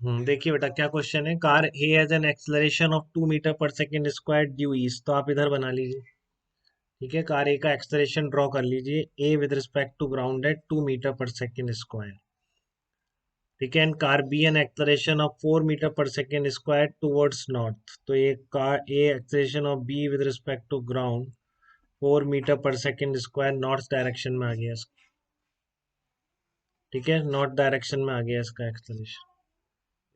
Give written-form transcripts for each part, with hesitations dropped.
देखिए बेटा क्या क्वेश्चन है। Car A has an acceleration of 2 metre पर सेकेंड स्क्वायर ड्यू ईस्ट। तो आप इधर बना लीजिए। ठीक है, कार ए का एक्सलरेशन ड्रॉ कर लीजिए। A with respect to ground है 2 मीटर पर सेकेंड स्क्वायर। ठीक है, and car B an acceleration of 4 metre पर सेकेंड स्क्वायर टूवर्ड्स नॉर्थ। तो ये car A acceleration of B with respect to ground 4 metre पर सेकेंड स्क्वायर नॉर्थ डायरेक्शन में आ गया इसका। ठीक है, नॉर्थ डायरेक्शन में आ गया इसका एक्सलरेशन।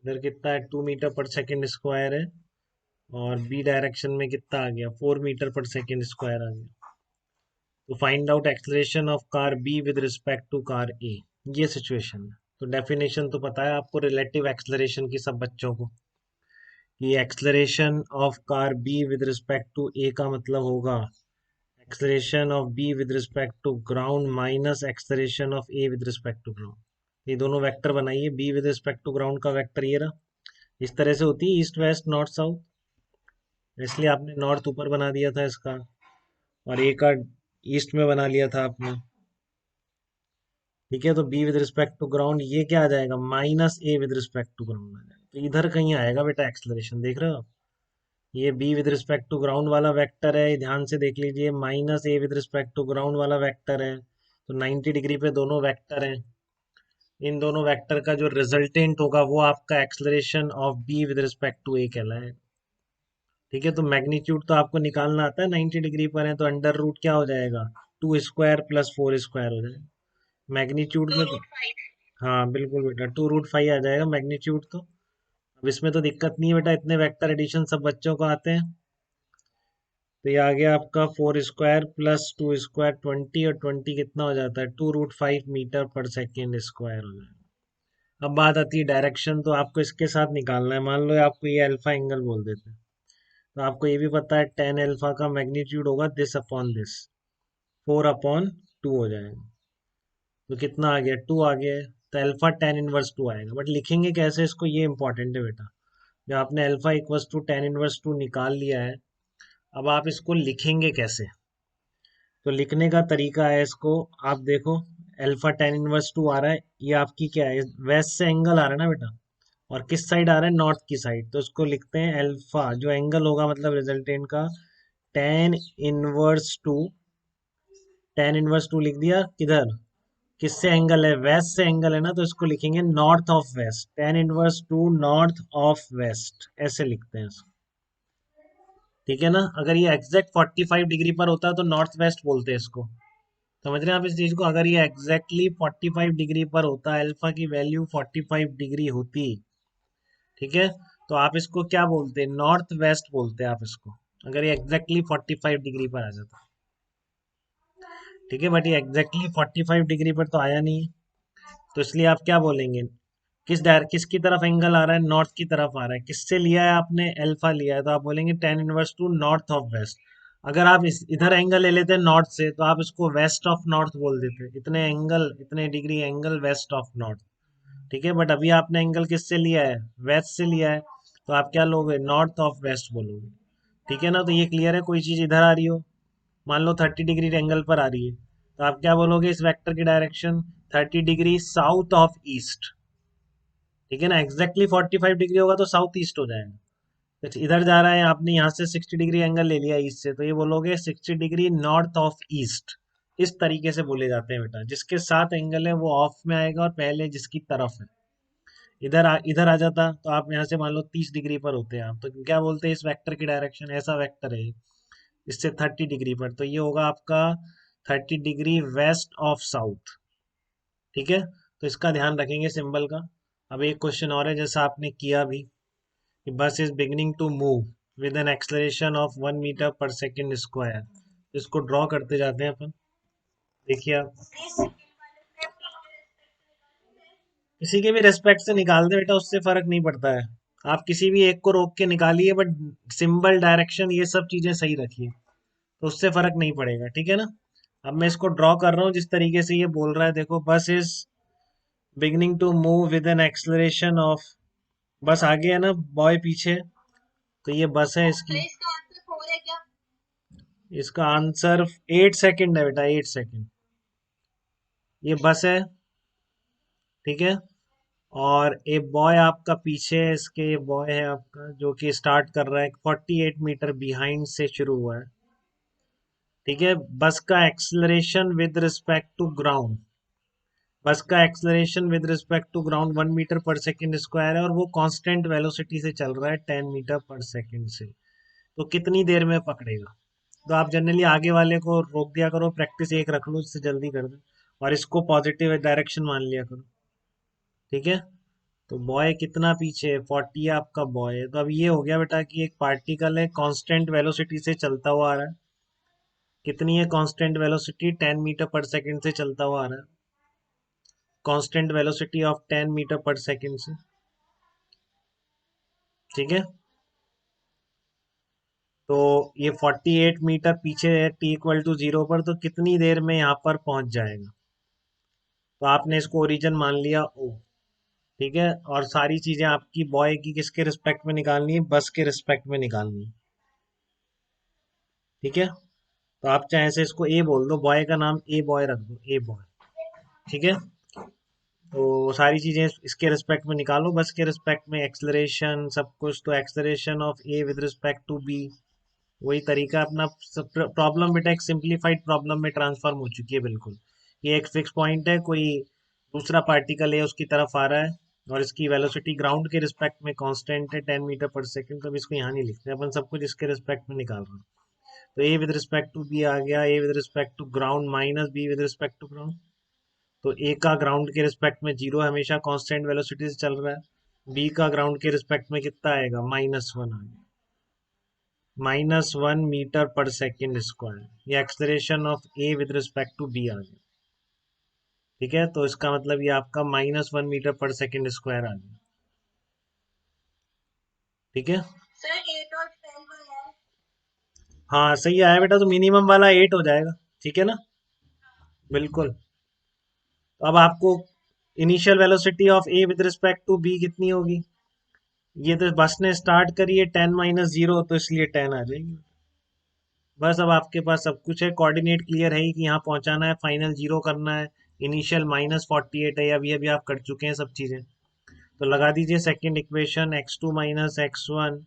इधर कितना है, 2 मीटर पर सेकेंड स्क्वायर है। और बी डायरेक्शन में कितना आ गया, 4 मीटर पर सेकेंड स्क्वायर आ गया। तो find out acceleration of car B with respect to car A. ये सिचुएशन है। तो डेफिनेशन तो पता है आपको रिलेटिव एक्सलरेशन की, सब बच्चों को। कि acceleration of car B with respect to A का मतलब होगा acceleration of B with respect to ground minus acceleration of A with respect to ground. ये दोनों वेक्टर बनाइए। B with respect to ground का वेक्टर ये रहा। इस तरह से होती है ईस्ट वेस्ट नॉर्थ साउथ, इसलिए आपने नॉर्थ ऊपर बना दिया था इसका, और ए का ईस्ट में बना लिया था आपने। ठीक है, तो B with respect to ground ये क्या आ जाएगा, minus A with respect to ground आ जाएगा। तो इधर कहीं आएगा बेटा एक्सलरेशन, देख रहे हो आप। ये B with respect to ground वाला वेक्टर है, ध्यान से देख लीजिए। Minus A with respect to ground वाला वेक्टर है। तो 90 डिग्री पे दोनों वेक्टर हैं। इन दोनों वेक्टर का जो रिजल्टेंट होगा वो आपका acceleration of B with respect to A कहलाएगा। ठीक है, तो मैग्नीट्यूड तो आपको निकालना आता है। 90 डिग्री पर है तो अंडर रूट क्या हो जाएगा, 2 स्क्वायर प्लस 4 स्क्वायर हो जाएगा मैग्नीट्यूड में तो। हाँ बिल्कुल बेटा, 2√5 आ जाएगा मैग्नीट्यूड तो। अब इसमें तो दिक्कत नहीं है बेटा, इतने वेक्टर एडिशन सब बच्चों को आते हैं। तो ये आ गया आपका 4 स्क्वायर प्लस 2 स्क्वायर 20, और 20 कितना हो जाता है, 2√5 मीटर पर सेकेंड स्क्वायर हो जाएगा। अब बात आती है डायरेक्शन, तो आपको इसके साथ निकालना है। मान लो आपको ये अल्फा एंगल बोल देते हैं, तो आपको ये भी पता है टेन अल्फा का मैग्नीट्यूड होगा दिस अपॉन दिस, 4/2 हो जाएगा। तो कितना आ गया, 2 आ गया है। तो अल्फा टेन इनवर्स 2 आएगा। बट लिखेंगे कैसे इसको, ये इंपॉर्टेंट है बेटा। जब आपने alpha equals to tan inverse 2 निकाल लिया है, अब आप इसको लिखेंगे कैसे। तो लिखने का तरीका है इसको, आप देखो। अल्फा टेन इनवर्स 2 आ रहा है, ये आपकी क्या है, वेस्ट से एंगल आ रहा है ना बेटा। और किस साइड आ रहा है, नॉर्थ की साइड। तो इसको लिखते हैं अल्फा, जो एंगल होगा मतलब रिजल्टेंट का, ten inverse to. Tan inverse 2 लिख दिया किधर, किससे एंगल है, वेस्ट से एंगल है ना, तो इसको लिखेंगे north of west. Tan inverse 2 north of west, ऐसे लिखते हैं इसको। ठीक है ना। अगर ये एग्जैक्ट 45 डिग्री पर होता है तो नॉर्थ वेस्ट बोलते हैं इसको। समझ रहे हैं आप इस चीज को। अगर ये एग्जैक्टली 45 डिग्री पर होता, अल्फा की वैल्यू 45 डिग्री होती, ठीक है, तो आप इसको क्या बोलते हैं, नॉर्थ वेस्ट बोलते हैं आप इसको। अगर ये एग्जैक्टली 45 डिग्री पर आ जाता। ठीक है, बट ये एग्जैक्टली 45 डिग्री पर तो आया नहीं है। तो इसलिए आप क्या बोलेंगे, किसकी तरफ एंगल आ रहा है, नॉर्थ की तरफ आ रहा है। किससे लिया है आपने, अल्फा लिया है, तो आप बोलेंगे tan inverse two north of west. अगर आप इधर एंगल ले लेते नॉर्थ से, तो आप इसको वेस्ट ऑफ नॉर्थ बोल देते, इतने एंगल, इतने degree angle west of north. ठीक है, बट अभी आपने एंगल किससे लिया है, वेस्ट से लिया है, तो आप क्या लोगे, नॉर्थ ऑफ वेस्ट बोलोगे। ठीक है ना। तो ये क्लियर है, कोई चीज इधर आ रही हो, मान लो 30 डिग्री एंगल पर आ रही है, तो आप क्या बोलोगे इस वेक्टर की direction, 30 degree south of east. ठीक है ना, एग्जैक्टली 45 डिग्री होगा तो साउथ ईस्ट हो जाएगा। तो इधर जा रहा है, आपने यहाँ से 60 डिग्री एंगल ले लिया ईस्ट से, तो ये बोलोगे 60 डिग्री नॉर्थ ऑफ ईस्ट। इस तरीके से बोले जाते हैं बेटा, जिसके साथ एंगल है वो ऑफ में आएगा, और पहले जिसकी तरफ है। इधर आ जाता तो आप यहाँ से मान लो 30 डिग्री पर होते हैं आप, तो क्या बोलते हैं इस वेक्टर की डायरेक्शन, ऐसा वेक्टर है इससे 30 डिग्री पर, तो ये होगा आपका 30 डिग्री वेस्ट ऑफ साउथ। ठीक है, तो इसका ध्यान रखेंगे सिंबल का। अब एक क्वेश्चन और है, जैसा आपने किया भी, कि bus is beginning to move with an acceleration of 1 metre पर सेकेंड स्क्वायर। इसको ड्रॉ करते जाते हैं अपन। देखिए आप किसी के भी रेस्पेक्ट से निकाल दे बेटा, उससे फर्क नहीं पड़ता है। आप किसी भी एक को रोक के निकालिए, बट सिंबल डायरेक्शन ये सब चीजें सही रखिए, तो उससे फर्क नहीं पड़ेगा। ठीक है ना। अब मैं इसको ड्रॉ कर रहा हूँ जिस तरीके से ये बोल रहा है, देखो bus is beginning to move with an acceleration of, bus आगे है ना, बॉय पीछे, तो ये बस है इसकी। इसका आंसर 8 सेकंड है बेटा, 8 सेकंड। ये बस है। ठीक है, और ए बॉय आपका पीछे है इसके, बॉय है आपका जो कि स्टार्ट कर रहा है 48 मीटर बिहाइंड से शुरू हुआ है। ठीक है, बस का acceleration with respect to ground, bus का acceleration with respect to ground 1 metre पर सेकेंड स्क्वायर है और वो कांस्टेंट वेलोसिटी से चल रहा है 10 मीटर पर सेकेंड से। तो कितनी देर में पकड़ेगा? तो आप जनरली आगे वाले को रोक दिया करो, प्रैक्टिस एक रख लो जिससे जल्दी कर दो, और इसको पॉजिटिव डायरेक्शन मान लिया करो। ठीक है, तो बॉय कितना पीछे है, 40 आपका बॉय है। तो अब ये हो गया बेटा कि एक पार्टिकल है कांस्टेंट वेलोसिटी से चलता हुआ आ रहा है। कितनी है कांस्टेंट वेलोसिटी? 10 मीटर पर सेकेंड से चलता हुआ आ रहा है, कांस्टेंट वेलोसिटी ऑफ 10 मीटर पर सेकेंड से। ठीक है, तो ये 48 मीटर पीछे है t=0 पर, तो कितनी देर में यहाँ पर पहुंच जाएगा? तो आपने इसको ओरिजिन मान लिया ओ। ठीक है, और सारी चीजें आपकी बॉय की किसके रिस्पेक्ट में निकालनी है? बस के रिस्पेक्ट में निकालनी है। ठीक है, तो आप चाहे से इसको ए बोल दो, बॉय का नाम ए बॉय रख दो, ए बॉय। ठीक है, तो सारी चीजें इसके रिस्पेक्ट में निकालो, बस के रिस्पेक्ट में एक्सलरेशन सब कुछ। तो acceleration of A with respect to B, वही तरीका अपना। प्रॉब्लम बेटा एक सिंप्लीफाइड प्रॉब्लम में ट्रांसफॉर्म हो चुकी है बिल्कुल। ये एक फिक्स पॉइंट है, कोई दूसरा पार्टिकल है उसकी तरफ आ रहा है, और इसकी वेलोसिटी ग्राउंड के रिस्पेक्ट में कांस्टेंट है 10 मीटर पर सेकेंड। तो अब इसको यहाँ नहीं लिखते अपन, सब कुछ इसके रिस्पेक्ट में निकाल रहे हैं। तो A with respect to B आ गया, A with respect to ground minus B with respect to ground. तो ए का ग्राउंड के रिस्पेक्ट में जीरो, हमेशा कांस्टेंट वेलोसिटी से चल रहा है। बी का ग्राउंड के रिस्पेक्ट में कितना आएगा? -1 आ गया, -1 मीटर पर सेकेंड स्क्वायर। ये acceleration of A with respect to B आ गया। ठीक है, तो इसका मतलब ये आपका -1 मीटर पर सेकेंड स्क्वायर आ गया। ठीक है, हाँ सही आया बेटा, तो मिनिमम वाला 8 हो जाएगा। ठीक है ना, बिल्कुल। तो अब आपको initial velocity of A with respect to B कितनी होगी? ये तो बस ने स्टार्ट करी है 10 - 0, तो इसलिए 10 आ जाएगी। बस अब आपके पास सब कुछ है, कोऑर्डिनेट क्लियर है कि यहाँ पहुंचाना है, फाइनल 0 करना है, इनिशियल -48 है, अभी अभी आप कर चुके हैं सब चीजें। तो लगा दीजिए second equation, x2 - x1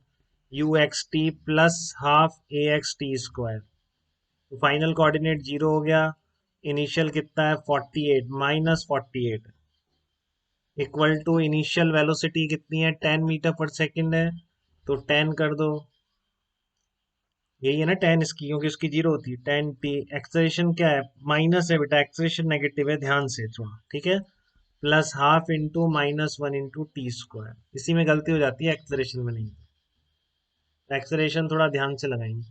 uxt plus half axt²। तो फाइनल कोऑर्डिनेट 0 हो गया, इनिशियल कितना है 48 -48, इक्वल टू इनिशियल वेलोसिटी कितनी है 10 मीटर पर सेकेंड है, तो 10 कर दो। यही है ना 10 इसकी, क्योंकि उसकी 0 होती है 10 t। एक्सेलरेशन क्या है? माइनस है बेटा, एक्सेलरेशन नेगेटिव है, ध्यान से थोड़ा। ठीक है, प्लस हाफ इंटू -1 × t²। इसी में गलती हो जाती है, एक्सेलरेशन में नहीं। एक्सेलरेशन थोड़ा ध्यान से लगाएंगे।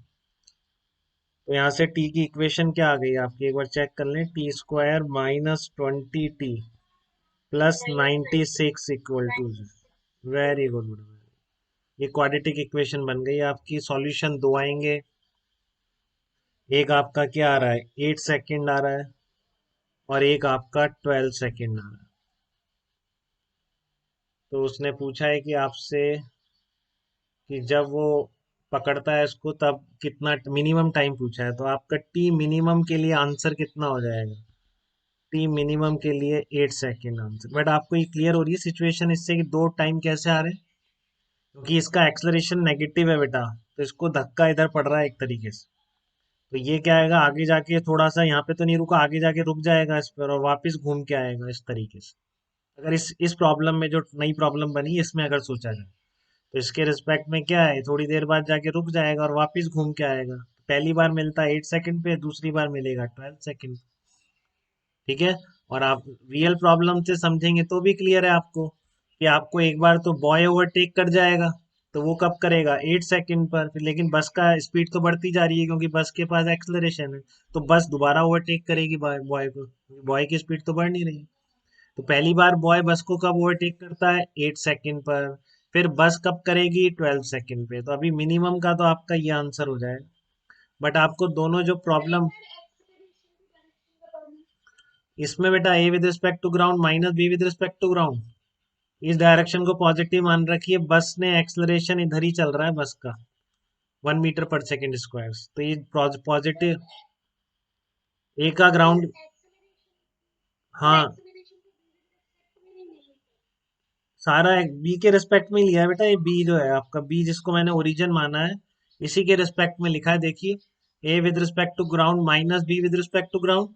तो यहाँ से t की इक्वेशन क्या आ गई आपकी, एक बार चेक कर लें। t² -20t plus 96 equal to 0। Very good, ये क्वाड्रेटिक इक्वेशन बन गई आपकी। सॉल्यूशन दो आएंगे, एक आपका क्या आ रहा है 8 सेकेंड आ रहा है, और एक आपका 12 सेकेंड आ रहा है। तो उसने पूछा है कि आपसे कि जब वो पकड़ता है इसको तब कितना मिनिमम टाइम पूछा है, तो आपका टी मिनिमम के लिए आंसर कितना हो जाएगा? टी मिनिमम के लिए 8 सेकेंड आंसर। बट आपको ये क्लियर हो रही है सिचुएशन इससे कि दो टाइम कैसे आ रहे हैं? क्योंकि इसका एक्सलरेशन नेगेटिव है बेटा, तो इसको धक्का इधर पड़ रहा है एक तरीके से। तो ये क्या आएगा आगे जाके, थोड़ा सा यहाँ पे तो नहीं रुका, आगे जाके रुक जाएगा इस पर और वापस घूम के आएगा इस तरीके से। अगर इस प्रॉब्लम में जो नई प्रॉब्लम बनी इसमें अगर सोचा जाए, तो इसके रिस्पेक्ट में क्या है, थोड़ी देर बाद जाके रुक जाएगा और वापस घूम के आएगा। पहली बार मिलता है 8 सेकंड पे, दूसरी बार मिलेगा 12 सेकंड। ठीक है, और आप रियल प्रॉब्लम से समझेंगे तो भी क्लियर है आपको कि आपको एक बार तो बॉय ओवरटेक कर जाएगा, तो वो कब करेगा 8 सेकंड पर, फिर लेकिन बस का स्पीड तो बढ़ती जा रही है क्योंकि बस के पास एक्सलरेशन है, तो बस दोबारा ओवरटेक करेगी बॉय को, बॉय की स्पीड तो बढ़ नहीं रही। तो पहली बार बॉय बस को कब ओवरटेक करता है 8 सेकंड पर, फिर बस कब करेगी 12 सेकंड पे। तो अभी मिनिमम का तो आपका ये आंसर हो जाएगा। बट आपको दोनों जो प्रॉब्लम इसमें बेटा, A with respect to ground minus B with respect to ground, इस डायरेक्शन को पॉजिटिव मान रखिए, बस ने एक्सलरेशन इधर ही चल रहा है बस का 1 मीटर पर सेकेंड स्क्वायर, तो ये पॉजिटिव। ए का ग्राउंड, हाँ सारा बी के रिस्पेक्ट में ही लिया है बेटा, ये बी जो है आपका, बी जिसको मैंने ओरिजिन माना है, इसी के रिस्पेक्ट में लिखा है। देखिए, A with respect to ground minus B with respect to ground.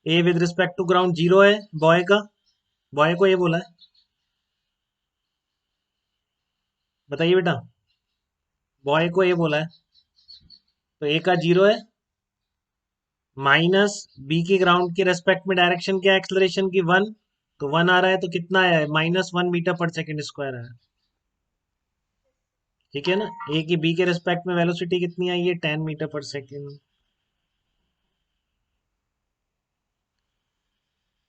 A with respect to ground zero है बॉय का, बॉय को ये बोला है, बताइए बेटा, बॉय को ये बोला है, तो ए का जीरो है, माइनस बी की ग्राउंड के रेस्पेक्ट में डायरेक्शन क्या है एक्सलरेशन की, वन, तो वन आ रहा है, तो कितना आया है, -1 मीटर पर सेकेंड स्क्वायर आया है। ठीक है ना, ए की बी के रेस्पेक्ट में वेलोसिटी कितनी आई है, 10 मीटर पर सेकेंड।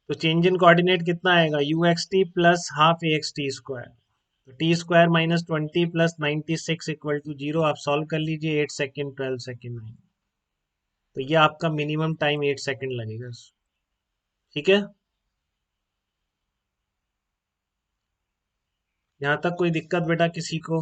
तो चेंज इन कोऑर्डिनेट कितना आएगा, UXT plus half AXT square, तो T² -20 + 96 = 0। आप सॉल्व कर लीजिए, 8 सेकेंड, 12 सेकेंड, 9। तो ये आपका मिनिमम टाइम 8 सेकेंड लगेगा। ठीक है, यहाँ तक कोई दिक्कत बेटा किसी को?